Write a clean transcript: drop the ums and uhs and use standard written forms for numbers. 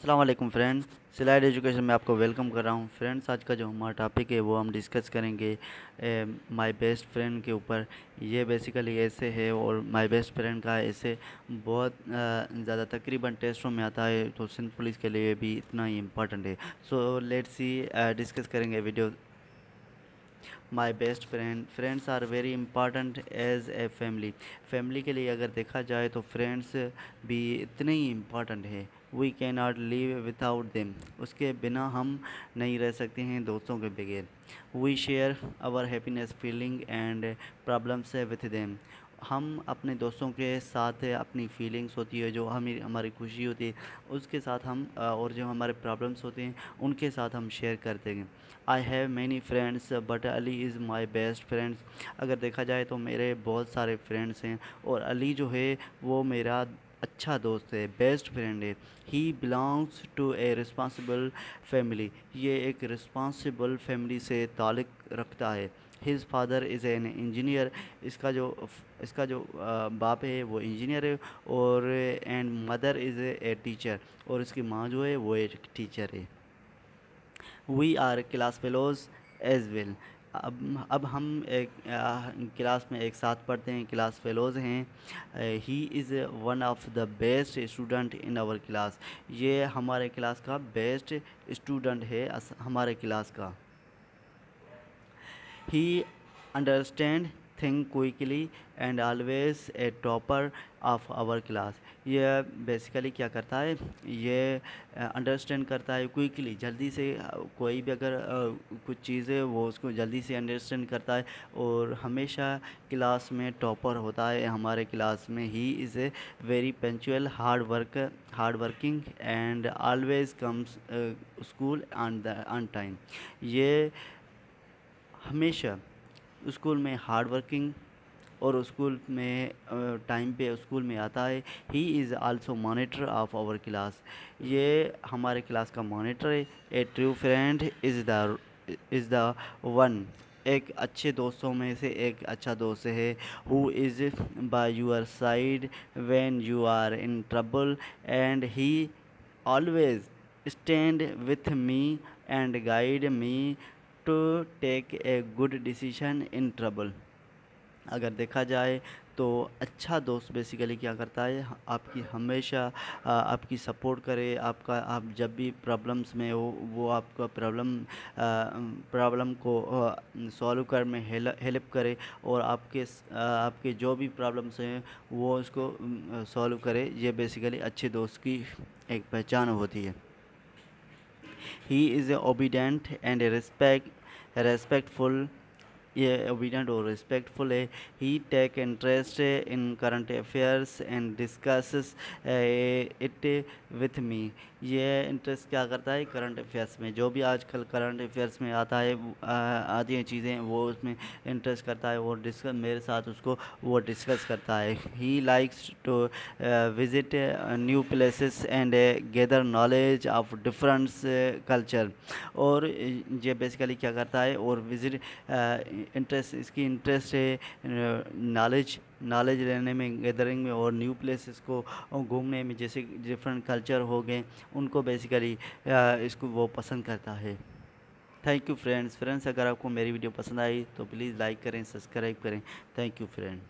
अस्सलाम वालेकुम friends, slide education में आपको वेलकम कर रहा हूँ। फ्रेंड्स, आज का जो हमारा टॉपिक है वो हम डिस्कस करेंगे माय बेस्ट फ्रेंड के ऊपर। ये बेसिकली ऐसे है और माय बेस्ट फ्रेंड का ऐसे बहुत ज़्यादा तकरीबन टेस्टों में आता है, तो सिंध पुलिस के लिए भी इतना ही इम्पोर्टेंट है। सो लेट्स सी डिस्कस करेंगे video. My best friends are very important as a family के लिए अगर देखा जाए तो फ्रेंड्स भी इतने ही इम्पॉर्टेंट है। We can not live without them, उसके बिना हम नहीं रह सकते हैं दोस्तों के बगैर। We share our happiness feeling and problems with them, हम अपने दोस्तों के साथ अपनी फीलिंग्स होती है, जो हमें हमारी खुशी होती है उसके साथ हम और जो हमारे प्रॉब्लम्स होते हैं उनके साथ हम शेयर करते हैं। I have many friends but Ali is my best friends. अगर देखा जाए तो मेरे बहुत सारे फ्रेंड्स हैं और अली जो है वो मेरा अच्छा दोस्त है, बेस्ट फ्रेंड है। He belongs to a responsible family, ये एक रिस्पॉन्सिबल फैमिली से ताल्लुक़ रखता है। His father is an engineer, इसका जो बाप है वो इंजीनियर है, और and mother is a teacher, और इसकी माँ जो है वो एक टीचर है। We are class fellows as well, अब हम एक क्लास में एक साथ पढ़ते हैं, क्लास फेलोज़ हैं। He is one of the best student in our class, ये हमारे क्लास का बेस्ट स्टूडेंट है, हमारे क्लास का। He understand think quickly and always a topper of our class, ये बेसिकली क्या करता है, ये अंडरस्टैंड करता है क्विकली, जल्दी से कोई भी अगर कुछ चीज़ है वो उसको जल्दी से अंडरस्टैंड करता है, और हमेशा क्लास में टॉपर होता है हमारे क्लास में। He is a very punctual, hard working and always comes school on time, ये हमेशा स्कूल में हार्ड वर्किंग और स्कूल में टाइम पे स्कूल में आता है। He is also monitor of our class, ये हमारे क्लास का मॉनिटर है। A true friend is the one, एक अच्छे दोस्तों में से एक अच्छा दोस्त है। Who is by your side when you are in trouble and he always stand with me and guide me to take a good decision in trouble. अगर देखा जाए तो अच्छा दोस्त बेसिकली क्या करता है, आपकी हमेशा आपकी सपोर्ट करे, आप जब भी प्रॉब्लम्स में हो वो आपका प्रॉब्लम को सॉल्व कर में हेल्प करे, और आपके जो भी प्रॉब्लम्स हैं वो उसको सॉल्व करे। ये बेसिकली अच्छे दोस्त की एक पहचान होती है। He is obedient and respectful, ये ओबीडेंट और रिस्पेक्टफुल है। He take interest in current affairs and discusses it with me, ये इंटरेस्ट क्या करता है करंट अफेयर्स में, जो भी आजकल करंट अफेयर्स में आता है आती हैं चीज़ें वो उसमें इंटरेस्ट करता है, और डिस्कस मेरे साथ उसको वो डिस्कस करता है। He likes to visit new places and gather knowledge of different culture, और ये बेसिकली क्या करता है, और विज़िट इसकी इंटरेस्ट है नॉलेज लेने में, गैदरिंग में, और न्यू प्लेसेस को घूमने में, जैसे डिफरेंट कल्चर हो गए उनको बेसिकली इसको वो पसंद करता है। Thank you friends. अगर आपको मेरी वीडियो पसंद आई तो प्लीज़ लाइक करें, सब्सक्राइब करें। Thank you friend.